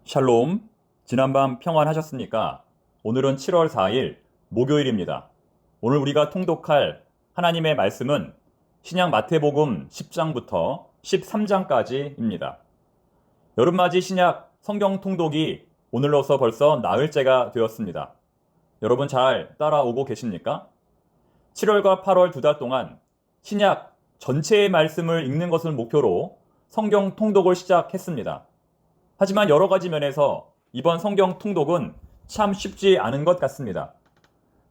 샬롬, 지난밤 평안하셨습니까? 오늘은 7월 4일 목요일입니다. 오늘 우리가 통독할 하나님의 말씀은 신약 마태복음 10장부터 13장까지입니다. 여름맞이 신약 성경 통독이 오늘로서 벌써 나흘째가 되었습니다. 여러분 잘 따라오고 계십니까? 7월과 8월 두 달 동안 신약 전체의 말씀을 읽는 것을 목표로 성경 통독을 시작했습니다. 하지만 여러 가지 면에서 이번 성경 통독은 참 쉽지 않은 것 같습니다.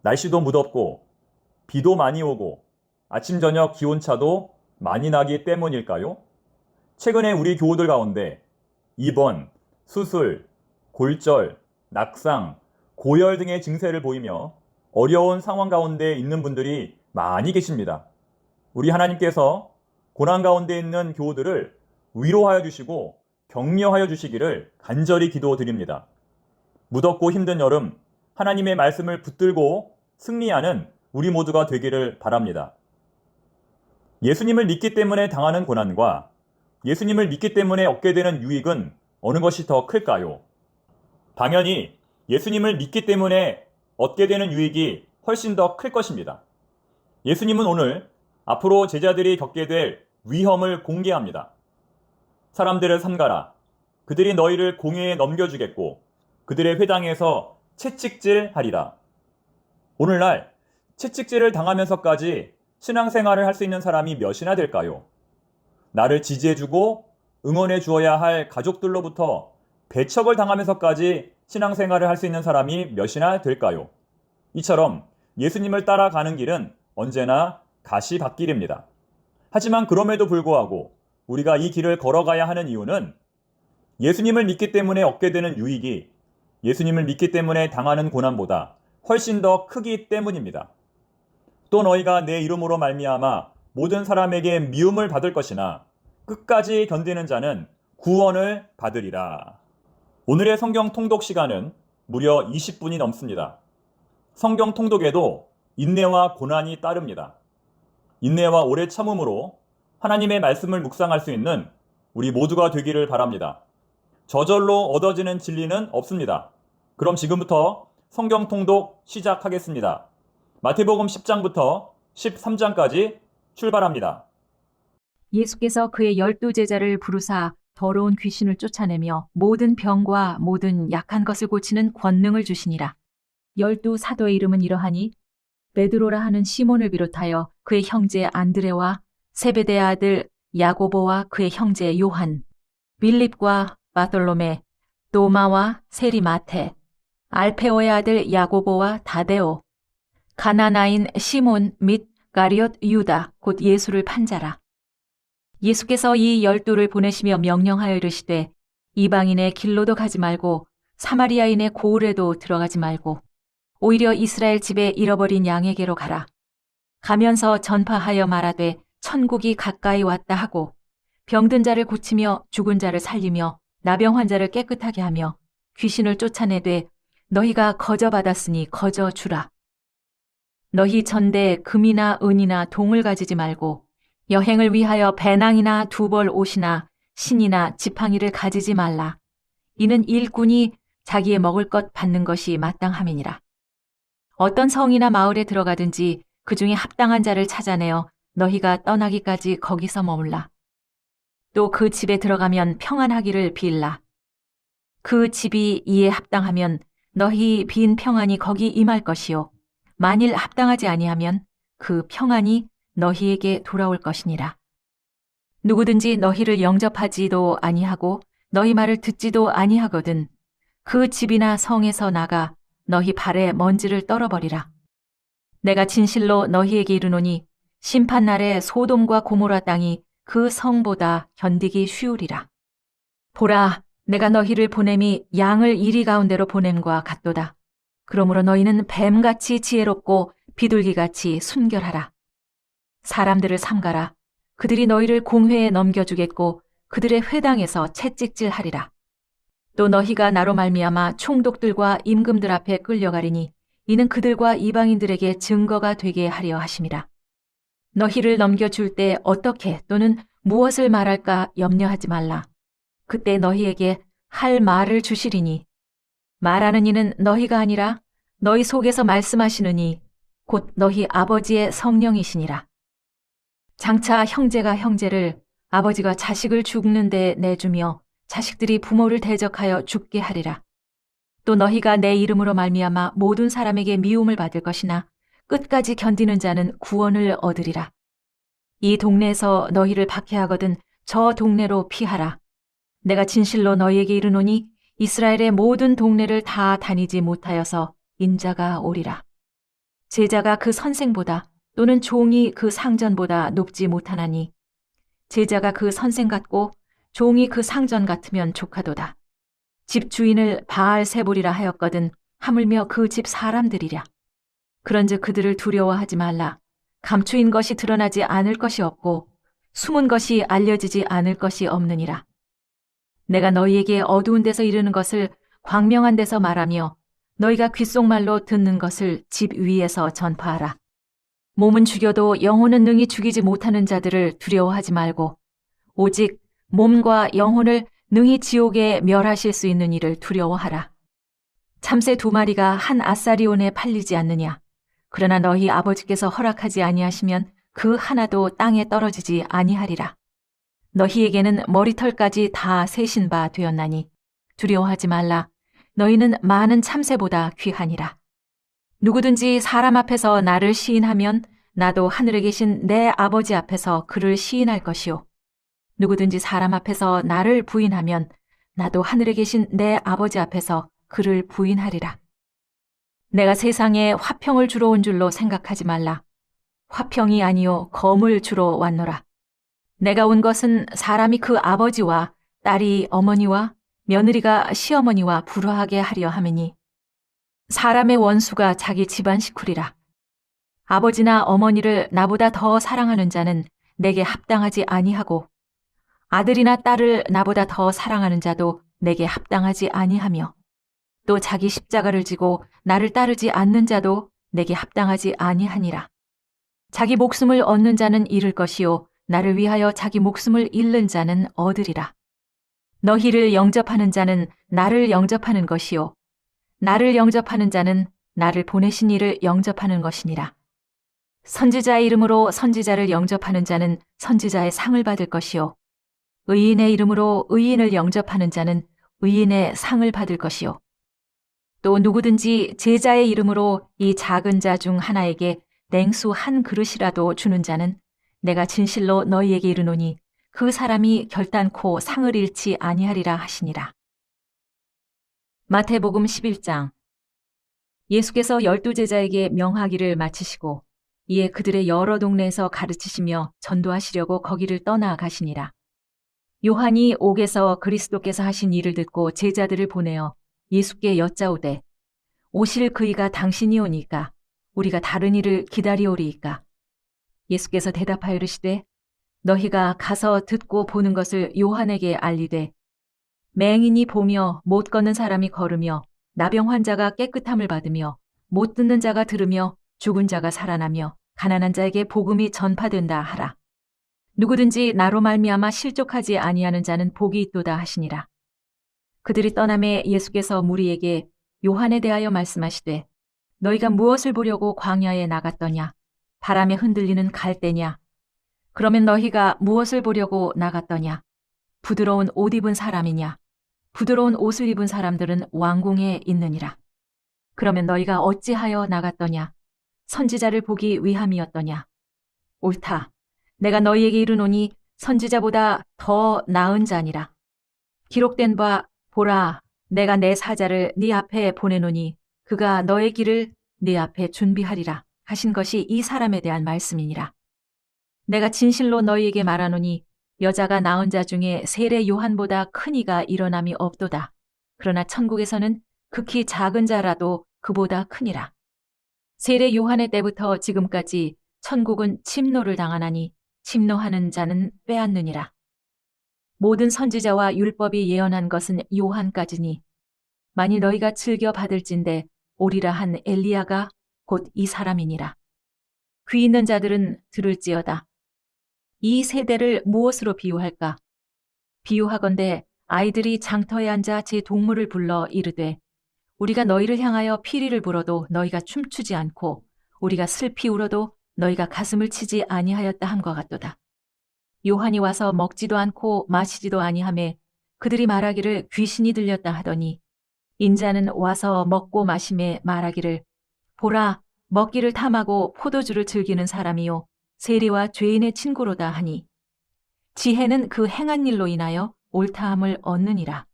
날씨도 무덥고 비도 많이 오고 아침 저녁 기온차도 많이 나기 때문일까요? 최근에 우리 교우들 가운데 입원, 수술, 골절, 낙상, 고열 등의 증세를 보이며 어려운 상황 가운데 있는 분들이 많이 계십니다. 우리 하나님께서 고난 가운데 있는 교우들을 위로하여 주시고 격려하여 주시기를 간절히 기도드립니다. 무덥고 힘든 여름, 하나님의 말씀을 붙들고 승리하는 우리 모두가 되기를 바랍니다. 예수님을 믿기 때문에 당하는 고난과 예수님을 믿기 때문에 얻게 되는 유익은 어느 것이 더 클까요? 당연히 예수님을 믿기 때문에 얻게 되는 유익이 훨씬 더 클 것입니다. 예수님은 오늘 앞으로 제자들이 겪게 될 위험을 공개합니다. 사람들을 삼가라. 그들이 너희를 공회에 넘겨주겠고 그들의 회당에서 채찍질하리라. 오늘날 채찍질을 당하면서까지 신앙생활을 할 수 있는 사람이 몇이나 될까요? 나를 지지해주고 응원해 주어야 할 가족들로부터 배척을 당하면서까지 신앙생활을 할 수 있는 사람이 몇이나 될까요? 이처럼 예수님을 따라가는 길은 언제나 가시밭길입니다. 하지만 그럼에도 불구하고 우리가 이 길을 걸어가야 하는 이유는 예수님을 믿기 때문에 얻게 되는 유익이 예수님을 믿기 때문에 당하는 고난보다 훨씬 더 크기 때문입니다. 또 너희가 내 이름으로 말미암아 모든 사람에게 미움을 받을 것이나 끝까지 견디는 자는 구원을 받으리라. 오늘의 성경 통독 시간은 무려 20분이 넘습니다. 성경 통독에도 인내와 고난이 따릅니다. 인내와 오래 참음으로 하나님의 말씀을 묵상할 수 있는 우리 모두가 되기를 바랍니다. 저절로 얻어지는 진리는 없습니다. 그럼 지금부터 성경 통독 시작하겠습니다. 마태복음 10장부터 13장까지 출발합니다. 예수께서 그의 12제자를 부르사 더러운 귀신을 쫓아내며 모든 병과 모든 약한 것을 고치는 권능을 주시니라. 12사도의 이름은 이러하니 베드로라 하는 시몬을 비롯하여 그의 형제 안드레와 세베대의 아들 야고보와 그의 형제 요한, 빌립과 바돌로메, 도마와 세리 마테, 알페오의 아들 야고보와 다데오, 가나나인 시몬 및 가리옷 유다 곧 예수를 판 자라. 예수께서 이 12를 보내시며 명령하여 이르시되 이방인의 길로도 가지 말고 사마리아인의 고을에도 들어가지 말고 오히려 이스라엘 집에 잃어버린 양에게로 가라. 가면서 전파하여 말하되 천국이 가까이 왔다 하고 병든 자를 고치며 죽은 자를 살리며 나병 환자를 깨끗하게 하며 귀신을 쫓아내되 너희가 거저 받았으니 거저 주라. 너희 전대에 금이나 은이나 동을 가지지 말고 여행을 위하여 배낭이나 두벌 옷이나 신이나 지팡이를 가지지 말라. 이는 일꾼이 자기의 먹을 것 받는 것이 마땅함이니라. 어떤 성이나 마을에 들어가든지 그 중에 합당한 자를 찾아내어 너희가 떠나기까지 거기서 머물라. 또 그 집에 들어가면 평안하기를 빌라. 그 집이 이에 합당하면 너희 빈 평안이 거기 임할 것이요. 만일 합당하지 아니하면 그 평안이 너희에게 돌아올 것이니라. 누구든지 너희를 영접하지도 아니하고 너희 말을 듣지도 아니하거든 그 집이나 성에서 나가 너희 발에 먼지를 떨어버리라. 내가 진실로 너희에게 이르노니 심판날에 소돔과 고모라 땅이 그 성보다 견디기 쉬우리라. 보라, 내가 너희를 보냄이 양을 이리 가운데로 보냄과 같도다. 그러므로 너희는 뱀같이 지혜롭고 비둘기같이 순결하라. 사람들을 삼가라. 그들이 너희를 공회에 넘겨주겠고 그들의 회당에서 채찍질하리라. 또 너희가 나로 말미암아 총독들과 임금들 앞에 끌려가리니 이는 그들과 이방인들에게 증거가 되게 하려 하심이라. 너희를 넘겨줄 때 어떻게 또는 무엇을 말할까 염려하지 말라. 그때 너희에게 할 말을 주시리니 말하는 이는 너희가 아니라 너희 속에서 말씀하시는 이 곧 너희 아버지의 성령이시니라. 장차 형제가 형제를 아버지가 자식을 죽는 데 내주며 자식들이 부모를 대적하여 죽게 하리라. 또 너희가 내 이름으로 말미암아 모든 사람에게 미움을 받을 것이나 끝까지 견디는 자는 구원을 얻으리라. 이 동네에서 너희를 박해하거든 저 동네로 피하라. 내가 진실로 너희에게 이르노니 이스라엘의 모든 동네를 다 다니지 못하여서 인자가 오리라. 제자가 그 선생보다 또는 종이 그 상전보다 높지 못하나니 제자가 그 선생 같고 종이 그 상전 같으면 족하도다. 집 주인을 바알세불이라 하였거든 하물며 그 집 사람들이랴. 그런즉 그들을 두려워하지 말라. 감추인 것이 드러나지 않을 것이 없고 숨은 것이 알려지지 않을 것이 없느니라. 내가 너희에게 어두운 데서 이르는 것을 광명한 데서 말하며 너희가 귓속말로 듣는 것을 집 위에서 전파하라. 몸은 죽여도 영혼은 능히 죽이지 못하는 자들을 두려워하지 말고 오직 몸과 영혼을 능히 지옥에 멸하실 수 있는 이를 두려워하라. 참새 2마리가 한 아사리온에 팔리지 않느냐. 그러나 너희 아버지께서 허락하지 아니하시면 그 하나도 땅에 떨어지지 아니하리라. 너희에게는 머리털까지 다 세신 바 되었나니 두려워하지 말라. 너희는 많은 참새보다 귀하니라. 누구든지 사람 앞에서 나를 시인하면 나도 하늘에 계신 내 아버지 앞에서 그를 시인할 것이요. 누구든지 사람 앞에서 나를 부인하면 나도 하늘에 계신 내 아버지 앞에서 그를 부인하리라. 내가 세상에 화평을 주러 온 줄로 생각하지 말라. 화평이 아니요 검을 주러 왔노라. 내가 온 것은 사람이 그 아버지와 딸이 어머니와 며느리가 시어머니와 불화하게 하려 함이니 사람의 원수가 자기 집안 식구리라. 아버지나 어머니를 나보다 더 사랑하는 자는 내게 합당하지 아니하고 아들이나 딸을 나보다 더 사랑하는 자도 내게 합당하지 아니하며 또 자기 십자가를 지고 나를 따르지 않는 자도 내게 합당하지 아니하니라. 자기 목숨을 얻는 자는 잃을 것이요 나를 위하여 자기 목숨을 잃는 자는 얻으리라. 너희를 영접하는 자는 나를 영접하는 것이요 나를 영접하는 자는 나를 보내신 이를 영접하는 것이니라. 선지자의 이름으로 선지자를 영접하는 자는 선지자의 상을 받을 것이요 의인의 이름으로 의인을 영접하는 자는 의인의 상을 받을 것이요 또 누구든지 제자의 이름으로 이 작은 자 중 하나에게 냉수 한 그릇이라도 주는 자는 내가 진실로 너희에게 이르노니 그 사람이 결단코 상을 잃지 아니하리라 하시니라. 마태복음 11장. 예수께서 12제자에게 명하기를 마치시고 이에 그들의 여러 동네에서 가르치시며 전도하시려고 거기를 떠나가시니라. 요한이 옥에서 그리스도께서 하신 일을 듣고 제자들을 보내어 예수께 여짜오되 오실 그이가 당신이오니까 우리가 다른 일을 기다리오리이까. 예수께서 대답하여 이르시되 너희가 가서 듣고 보는 것을 요한에게 알리되 맹인이 보며 못 걷는 사람이 걸으며 나병 환자가 깨끗함을 받으며 못 듣는 자가 들으며 죽은 자가 살아나며 가난한 자에게 복음이 전파된다 하라. 누구든지 나로 말미암아 실족하지 아니하는 자는 복이 있도다 하시니라. 그들이 떠남에 예수께서 무리에게 요한에 대하여 말씀하시되 너희가 무엇을 보려고 광야에 나갔더냐? 바람에 흔들리는 갈대냐? 그러면 너희가 무엇을 보려고 나갔더냐? 부드러운 옷 입은 사람이냐? 부드러운 옷을 입은 사람들은 왕궁에 있느니라. 그러면 너희가 어찌하여 나갔더냐? 선지자를 보기 위함이었더냐? 옳다. 내가 너희에게 이르노니 선지자보다 더 나은 자니라. 기록된 바 보라, 내가 내 사자를 네 앞에 보내노니 그가 너의 길을 네 앞에 준비하리라 하신 것이 이 사람에 대한 말씀이니라. 내가 진실로 너희에게 말하노니 여자가 낳은 자 중에 세례 요한보다 큰 이가 일어남이 없도다. 그러나 천국에서는 극히 작은 자라도 그보다 크니라. 세례 요한의 때부터 지금까지 천국은 침노를 당하나니 침노하는 자는 빼앗느니라. 모든 선지자와 율법이 예언한 것은 요한까지니 만일 너희가 즐겨 받을진대 오리라 한 엘리야가 곧 이 사람이니라. 귀 있는 자들은 들을지어다. 이 세대를 무엇으로 비유할까? 비유하건대 아이들이 장터에 앉아 제 동물을 불러 이르되 우리가 너희를 향하여 피리를 불어도 너희가 춤추지 않고 우리가 슬피 울어도 너희가 가슴을 치지 아니하였다 함과 같도다. 요한이 와서 먹지도 않고 마시지도 아니하매 그들이 말하기를 귀신이 들렸다 하더니 인자는 와서 먹고 마심에 말하기를 보라 먹기를 탐하고 포도주를 즐기는 사람이요 세리와 죄인의 친구로다 하니 지혜는 그 행한 일로 인하여 옳다함을 얻느니라.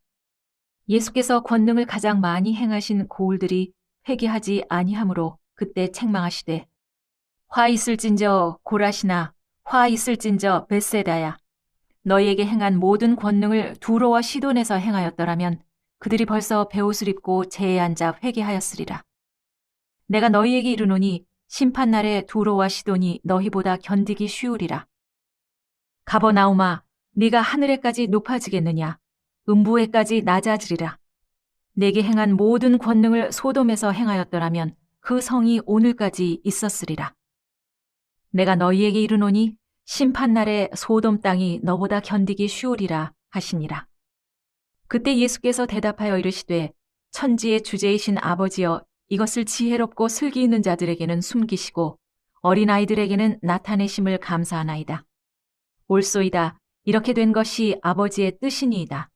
예수께서 권능을 가장 많이 행하신 고울들이 회개하지 아니하므로 그때 책망하시되 화 있을진저 고라시나 화 있을진저 벳세다야 너희에게 행한 모든 권능을 두로와 시돈에서 행하였더라면 그들이 벌써 베옷을 입고 재에 앉아 회개하였으리라. 내가 너희에게 이르노니 심판날에 두로와 시돈이 너희보다 견디기 쉬우리라. 가버나움아 네가 하늘에까지 높아지겠느냐 음부에까지 낮아지리라. 내게 행한 모든 권능을 소돔에서 행하였더라면 그 성이 오늘까지 있었으리라. 내가 너희에게 이르노니 심판날에 소돔 땅이 너보다 견디기 쉬우리라 하시니라. 그때 예수께서 대답하여 이르시되 천지의 주제이신 아버지여 이것을 지혜롭고 슬기 있는 자들에게는 숨기시고 어린아이들에게는 나타내심을 감사하나이다. 옳소이다. 이렇게 된 것이 아버지의 뜻이니이다.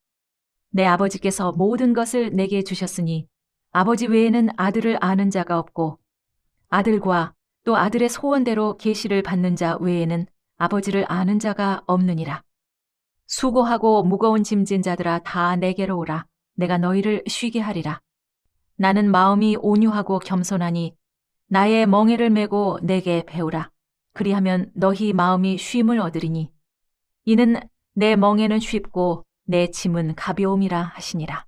내 아버지께서 모든 것을 내게 주셨으니 아버지 외에는 아들을 아는 자가 없고 아들과 또 아들의 소원대로 계시를 받는 자 외에는 아버지를 아는 자가 없느니라. 수고하고 무거운 짐진 자들아 다 내게로 오라. 내가 너희를 쉬게 하리라. 나는 마음이 온유하고 겸손하니 나의 멍에를 메고 내게 배우라. 그리하면 너희 마음이 쉼을 얻으리니 이는 내 멍에는 쉽고 내 짐은 가벼움이라 하시니라.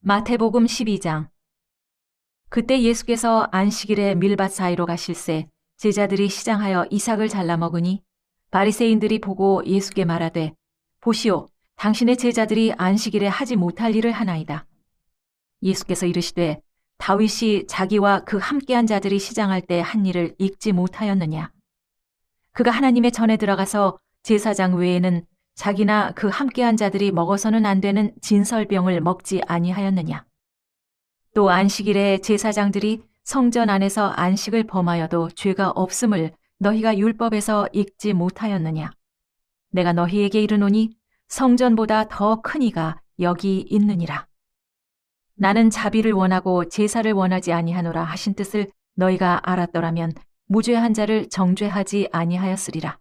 마태복음 12장. 그때 예수께서 안식일에 밀밭 사이로 가실새 제자들이 시장하여 이삭을 잘라 먹으니 바리새인들이 보고 예수께 말하되 보시오 당신의 제자들이 안식일에 하지 못할 일을 하나이다. 예수께서 이르시되 다윗이 자기와 그 함께한 자들이 시장할 때 한 일을 읽지 못하였느냐. 그가 하나님의 전에 들어가서 제사장 외에는 자기나 그 함께한 자들이 먹어서는 안 되는 진설병을 먹지 아니하였느냐. 또 안식일에 제사장들이 성전 안에서 안식을 범하여도 죄가 없음을 너희가 율법에서 읽지 못하였느냐. 내가 너희에게 이르노니 성전보다 더 큰 이가 여기 있느니라. 나는 자비를 원하고 제사를 원하지 아니하노라 하신 뜻을 너희가 알았더라면 무죄한 자를 정죄하지 아니하였으리라.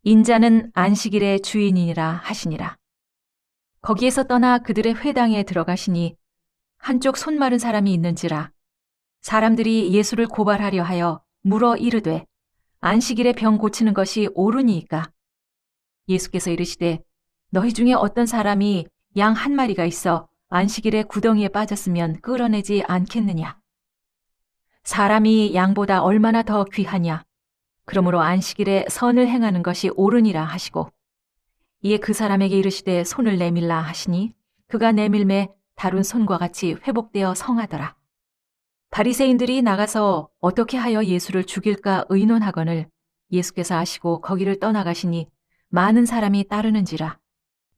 인자는 안식일의 주인이니라 하시니라. 거기에서 떠나 그들의 회당에 들어가시니 한쪽 손 마른 사람이 있는지라. 사람들이 예수를 고발하려 하여 물어 이르되 안식일에 병 고치는 것이 옳으니이까. 예수께서 이르시되 너희 중에 어떤 사람이 양 한 마리가 있어 안식일에 구덩이에 빠졌으면 끌어내지 않겠느냐. 사람이 양보다 얼마나 더 귀하냐. 그러므로 안식일에 선을 행하는 것이 옳으니라 하시고 이에 그 사람에게 이르시되 손을 내밀라 하시니 그가 내밀매 다룬 손과 같이 회복되어 성하더라. 바리새인들이 나가서 어떻게 하여 예수를 죽일까 의논하거늘 예수께서 아시고 거기를 떠나가시니 많은 사람이 따르는지라.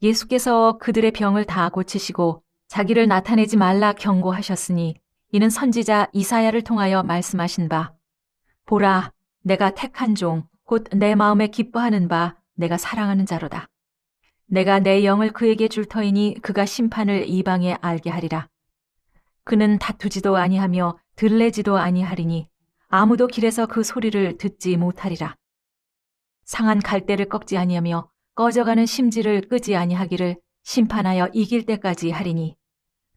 예수께서 그들의 병을 다 고치시고 자기를 나타내지 말라 경고하셨으니 이는 선지자 이사야를 통하여 말씀하신 바 보라 내가 택한 종 곧 내 마음에 기뻐하는 바 내가 사랑하는 자로다. 내가 내 영을 그에게 줄 터이니 그가 심판을 이방에 알게 하리라. 그는 다투지도 아니하며 들레지도 아니하리니 아무도 길에서 그 소리를 듣지 못하리라. 상한 갈대를 꺾지 아니하며 꺼져가는 심지를 끄지 아니하기를 심판하여 이길 때까지 하리니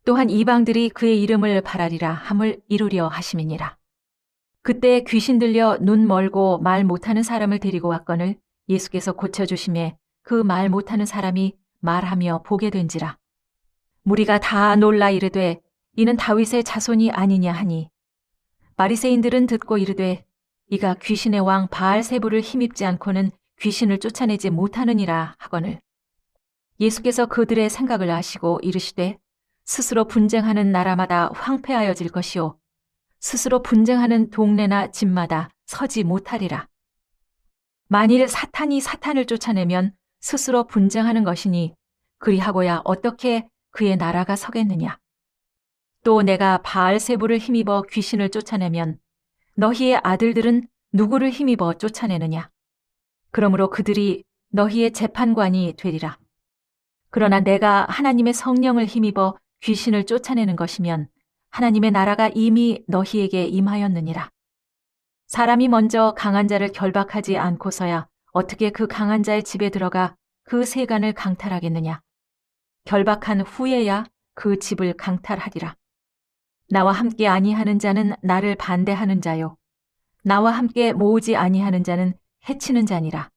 또한 이방들이 그의 이름을 바라리라 함을 이루려 하심이니라. 그때 귀신 들려 눈 멀고 말 못하는 사람을 데리고 왔거늘 예수께서 고쳐주심에 그 말 못하는 사람이 말하며 보게 된지라. 무리가 다 놀라 이르되 이는 다윗의 자손이 아니냐 하니 바리새인들은 듣고 이르되 이가 귀신의 왕 바알세부를 힘입지 않고는 귀신을 쫓아내지 못하느니라 하거늘 예수께서 그들의 생각을 아시고 이르시되 스스로 분쟁하는 나라마다 황폐하여질 것이요 스스로 분쟁하는 동네나 집마다 서지 못하리라. 만일 사탄이 사탄을 쫓아내면 스스로 분쟁하는 것이니 그리하고야 어떻게 그의 나라가 서겠느냐. 또 내가 바알세부를 힘입어 귀신을 쫓아내면 너희의 아들들은 누구를 힘입어 쫓아내느냐. 그러므로 그들이 너희의 재판관이 되리라. 그러나 내가 하나님의 성령을 힘입어 귀신을 쫓아내는 것이면 하나님의 나라가 이미 너희에게 임하였느니라. 사람이 먼저 강한 자를 결박하지 않고서야 어떻게 그 강한 자의 집에 들어가 그 세간을 강탈하겠느냐. 결박한 후에야 그 집을 강탈하리라. 나와 함께 아니하는 자는 나를 반대하는 자요. 나와 함께 모으지 아니하는 자는 해치는 자니라.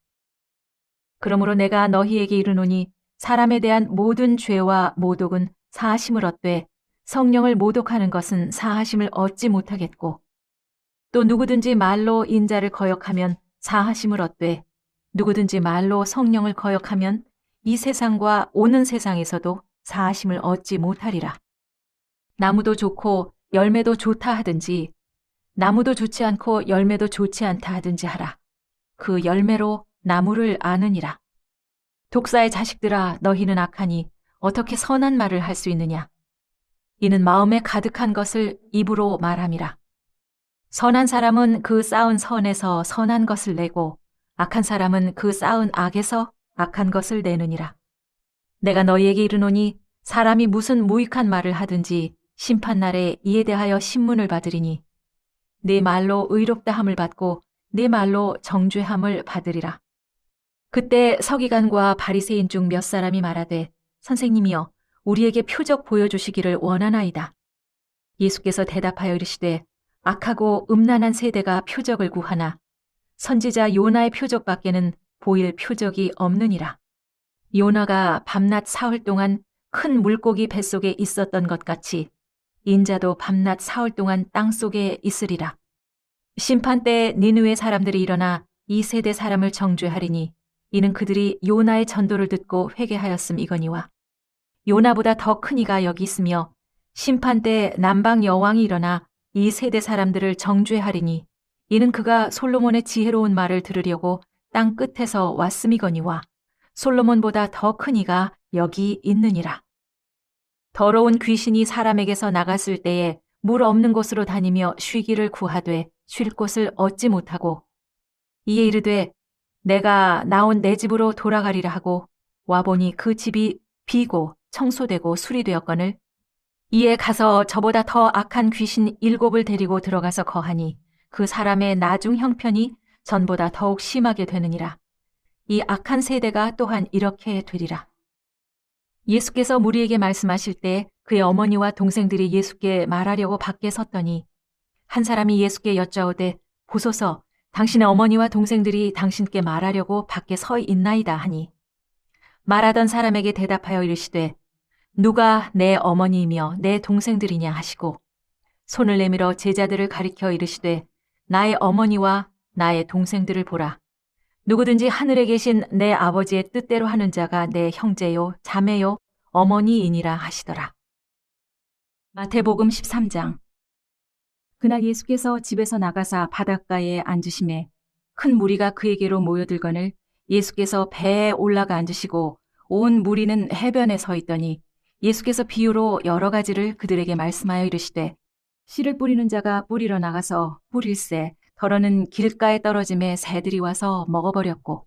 그러므로 내가 너희에게 이르노니 사람에 대한 모든 죄와 모독은 사하심을 얻되 성령을 모독하는 것은 사하심을 얻지 못하겠고 또 누구든지 말로 인자를 거역하면 사하심을 얻되 누구든지 말로 성령을 거역하면 이 세상과 오는 세상에서도 사하심을 얻지 못하리라. 나무도 좋고 열매도 좋다 하든지 나무도 좋지 않고 열매도 좋지 않다 하든지 하라. 그 열매로 나무를 아느니라. 독사의 자식들아 너희는 악하니 어떻게 선한 말을 할 수 있느냐. 이는 마음에 가득한 것을 입으로 말함이라. 선한 사람은 그 쌓은 선에서 선한 것을 내고 악한 사람은 그 쌓은 악에서 악한 것을 내느니라. 내가 너희에게 이르노니 사람이 무슨 무익한 말을 하든지 심판날에 이에 대하여 신문을 받으리니 네 말로 의롭다함을 받고 네 말로 정죄함을 받으리라. 그때 서기관과 바리새인 중 몇 사람이 말하되 선생님이여 우리에게 표적 보여주시기를 원하나이다. 예수께서 대답하여 이르시되 악하고 음란한 세대가 표적을 구하나 선지자 요나의 표적밖에는 보일 표적이 없느니라. 요나가 밤낮 사흘 동안 큰 물고기 뱃속에 있었던 것 같이 인자도 밤낮 사흘 동안 땅속에 있으리라. 심판 때에 니느웨 사람들이 일어나 이 세대 사람을 정죄하리니 이는 그들이 요나의 전도를 듣고 회개하였음이거니와 요나보다 더 큰 이가 여기 있으며 심판 때에 남방 여왕이 일어나 이 세대 사람들을 정죄하리니 이는 그가 솔로몬의 지혜로운 말을 들으려고 땅 끝에서 왔음이거니와 솔로몬보다 더 큰 이가 여기 있느니라. 더러운 귀신이 사람에게서 나갔을 때에 물 없는 곳으로 다니며 쉬기를 구하되 쉴 곳을 얻지 못하고 이에 이르되 내가 나온 내 집으로 돌아가리라 하고 와보니 그 집이 비고 청소되고 수리되었거늘 이에 가서 저보다 더 악한 귀신 7을 데리고 들어가서 거하니 그 사람의 나중 형편이 전보다 더욱 심하게 되느니라. 이 악한 세대가 또한 이렇게 되리라. 예수께서 무리에게 말씀하실 때 그의 어머니와 동생들이 예수께 말하려고 밖에 섰더니 한 사람이 예수께 여짜오되 보소서 당신의 어머니와 동생들이 당신께 말하려고 밖에 서 있나이다 하니 말하던 사람에게 대답하여 이르시되 누가 내 어머니이며 내 동생들이냐 하시고 손을 내밀어 제자들을 가리켜 이르시되 나의 어머니와 나의 동생들을 보라. 누구든지 하늘에 계신 내 아버지의 뜻대로 하는 자가 내 형제요 자매요 어머니이니라 하시더라. 마태복음 13장. 그날 예수께서 집에서 나가사 바닷가에 앉으심에 큰 무리가 그에게로 모여들거늘 예수께서 배에 올라가 앉으시고 온 무리는 해변에 서 있더니 예수께서 비유로 여러 가지를 그들에게 말씀하여 이르시되 씨를 뿌리는 자가 뿌리러 나가서 뿌릴새 더러는 길가에 떨어짐에 새들이 와서 먹어버렸고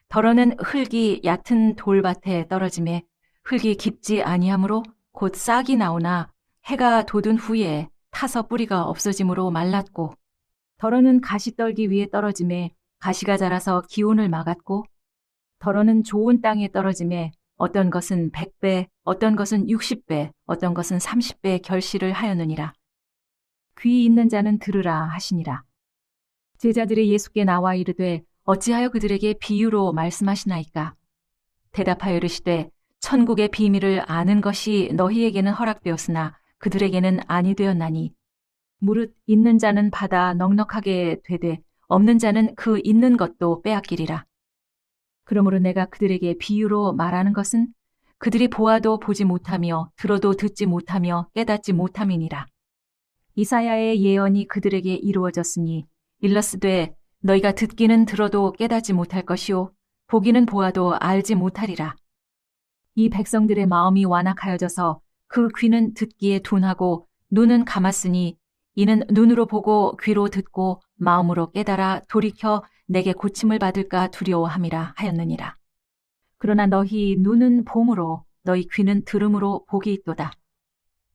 더러는 흙이 얕은 돌밭에 떨어짐에 흙이 깊지 아니하므로 곧 싹이 나오나 해가 돋은 후에 타서 뿌리가 없어짐으로 말랐고 더러는 가시떨기 위에 떨어짐에 가시가 자라서 기온을 막았고 더러는 좋은 땅에 떨어짐에 어떤 것은 100배, 어떤 것은 60배, 어떤 것은 30배 결실을 하였느니라. 귀 있는 자는 들으라 하시니라. 제자들이 예수께 나와 이르되 어찌하여 그들에게 비유로 말씀하시나이까? 대답하여 이르시되 천국의 비밀을 아는 것이 너희에게는 허락되었으나 그들에게는 아니 되었나니 무릇 있는 자는 받아 넉넉하게 되되 없는 자는 그 있는 것도 빼앗기리라. 그러므로 내가 그들에게 비유로 말하는 것은 그들이 보아도 보지 못하며 들어도 듣지 못하며 깨닫지 못함이니라. 이사야의 예언이 그들에게 이루어졌으니 일러스되 너희가 듣기는 들어도 깨닫지 못할 것이요 보기는 보아도 알지 못하리라. 이 백성들의 마음이 완악하여져서 그 귀는 듣기에 둔하고 눈은 감았으니 이는 눈으로 보고 귀로 듣고 마음으로 깨달아 돌이켜 내게 고침을 받을까 두려워함이라 하였느니라. 그러나 너희 눈은 봄으로 너희 귀는 들음으로 복이 있도다.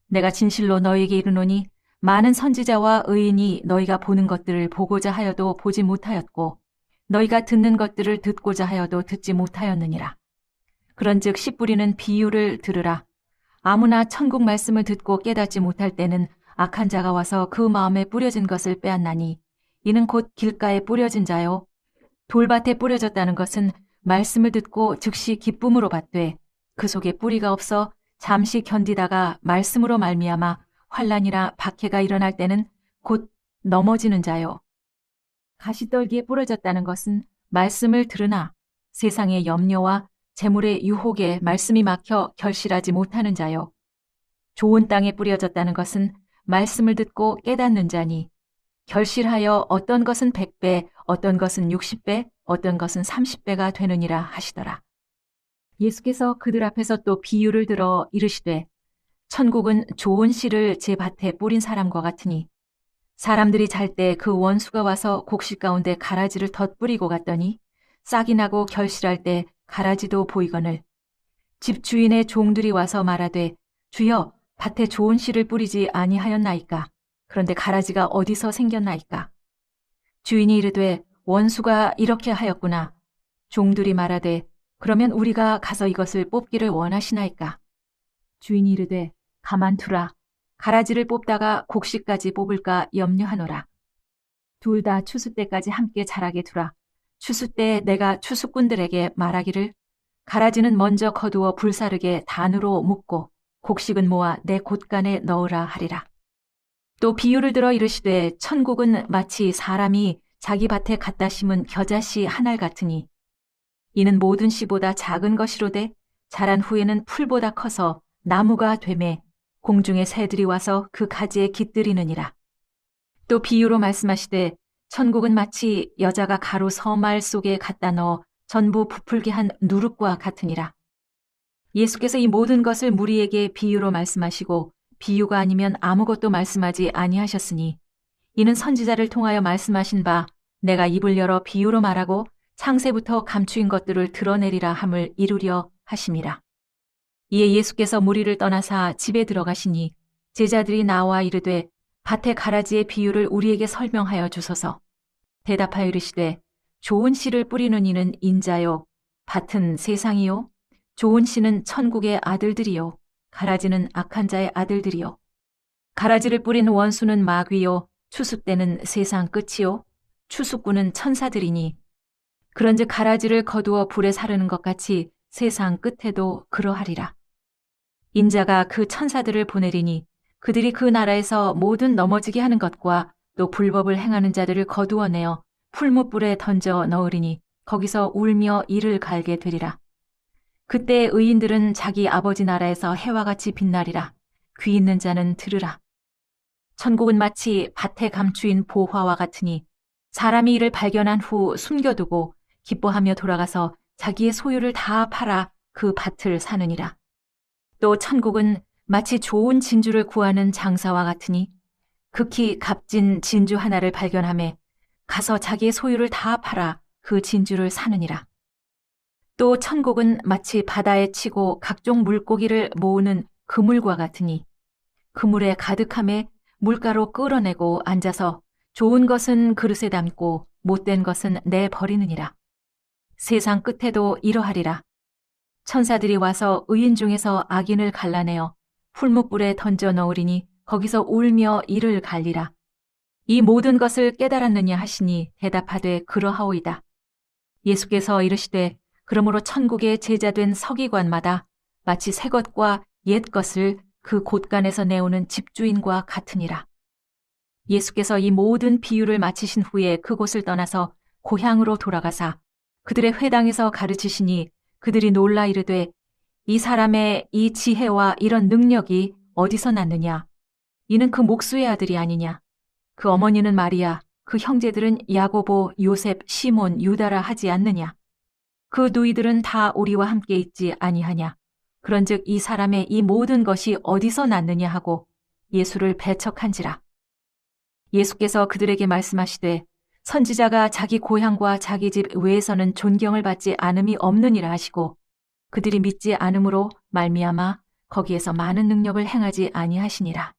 내가 진실로 너희에게 이르노니 많은 선지자와 의인이 너희가 보는 것들을 보고자 하여도 보지 못하였고 너희가 듣는 것들을 듣고자 하여도 듣지 못하였느니라. 그런즉 씨 뿌리는 비유를 들으라. 아무나 천국 말씀을 듣고 깨닫지 못할 때는 악한 자가 와서 그 마음에 뿌려진 것을 빼앗나니 이는 곧 길가에 뿌려진 자요 돌밭에 뿌려졌다는 것은 말씀을 듣고 즉시 기쁨으로 받되 그 속에 뿌리가 없어 잠시 견디다가 말씀으로 말미암아 환난이라 박해가 일어날 때는 곧 넘어지는 자요. 가시떨기에 뿌려졌다는 것은 말씀을 들으나 세상의 염려와 재물의 유혹에 말씀이 막혀 결실하지 못하는 자요. 좋은 땅에 뿌려졌다는 것은 말씀을 듣고 깨닫는 자니 결실하여 어떤 것은 100배, 어떤 것은 60배, 어떤 것은 30배가 되느니라 하시더라. 예수께서 그들 앞에서 또 비유를 들어 이르시되 천국은 좋은 씨를 제 밭에 뿌린 사람과 같으니 사람들이 잘 때 그 원수가 와서 곡식 가운데 가라지를 덧뿌리고 갔더니 싹이 나고 결실할 때 가라지도 보이거늘 집 주인의 종들이 와서 말하되 주여 밭에 좋은 씨를 뿌리지 아니하였나이까. 그런데 가라지가 어디서 생겼나이까. 주인이 이르되 원수가 이렇게 하였구나. 종들이 말하되 그러면 우리가 가서 이것을 뽑기를 원하시나이까. 주인이 이르되 가만두라. 가라지를 뽑다가 곡식까지 뽑을까 염려하노라. 둘 다 추수 때까지 함께 자라게 두라. 추수 때 내가 추수꾼들에게 말하기를 가라지는 먼저 거두어 불사르게 단으로 묶고 곡식은 모아 내 곳간에 넣으라 하리라. 또 비유를 들어 이르시되 천국은 마치 사람이 자기 밭에 갖다 심은 겨자씨 한 알 같으니 이는 모든 씨보다 작은 것이로되 자란 후에는 풀보다 커서 나무가 되매 공중의 새들이 와서 그 가지에 깃들이느니라. 또 비유로 말씀하시되 천국은 마치 여자가 가루 서말 속에 갖다 넣어 전부 부풀게 한 누룩과 같으니라. 예수께서 이 모든 것을 무리에게 비유로 말씀하시고 비유가 아니면 아무것도 말씀하지 아니하셨으니 이는 선지자를 통하여 말씀하신 바 내가 입을 열어 비유로 말하고 창세부터 감추인 것들을 드러내리라 함을 이루려 하심이라. 이에 예수께서 무리를 떠나사 집에 들어가시니 제자들이 나와 이르되 밭의 가라지의 비유를 우리에게 설명하여 주소서. 대답하여 이르시되 좋은 씨를 뿌리는 이는 인자요 밭은 세상이요 좋은 씨는 천국의 아들들이요 가라지는 악한 자의 아들들이요 가라지를 뿌린 원수는 마귀요 추수 때는 세상 끝이요 추수꾼은 천사들이니 그런즉 가라지를 거두어 불에 사르는 것 같이 세상 끝에도 그러하리라. 인자가 그 천사들을 보내리니 그들이 그 나라에서 모든 넘어지게 하는 것과 또 불법을 행하는 자들을 거두어내어 풀무불에 던져 넣으리니 거기서 울며 이를 갈게 되리라. 그때 의인들은 자기 아버지 나라에서 해와 같이 빛나리라. 귀 있는 자는 들으라. 천국은 마치 밭에 감추인 보화와 같으니 사람이 이를 발견한 후 숨겨두고 기뻐하며 돌아가서 자기의 소유를 다 팔아 그 밭을 사느니라. 또 천국은 마치 좋은 진주를 구하는 장사와 같으니 극히 값진 진주 하나를 발견하매 가서 자기의 소유를 다 팔아 그 진주를 사느니라. 또 천국은 마치 바다에 치고 각종 물고기를 모으는 그물과 같으니 그물에 가득함에 물가로 끌어내고 앉아서 좋은 것은 그릇에 담고 못된 것은 내버리느니라. 세상 끝에도 이러하리라. 천사들이 와서 의인 중에서 악인을 갈라내어 풀무불에 던져 넣으리니 거기서 울며 이를 갈리라. 이 모든 것을 깨달았느냐 하시니 대답하되 그러하오이다. 예수께서 이르시되 그러므로 천국의 제자된 서기관마다 마치 새 것과 옛 것을 그 곳간에서 내오는 집주인과 같으니라. 예수께서 이 모든 비유를 마치신 후에 그곳을 떠나서 고향으로 돌아가사 그들의 회당에서 가르치시니 그들이 놀라 이르되 이 사람의 이 지혜와 이런 능력이 어디서 났느냐? 이는 그 목수의 아들이 아니냐? 그 어머니는 마리아, 그 형제들은 야고보, 요셉, 시몬, 유다라 하지 않느냐? 그 누이들은 다 우리와 함께 있지 아니하냐? 그런즉 이 사람의 이 모든 것이 어디서 났느냐 하고 예수를 배척한지라. 예수께서 그들에게 말씀하시되 선지자가 자기 고향과 자기 집 외에서는 존경을 받지 않음이 없느니라 하시고 그들이 믿지 않음으로 말미암아 거기에서 많은 능력을 행하지 아니하시니라.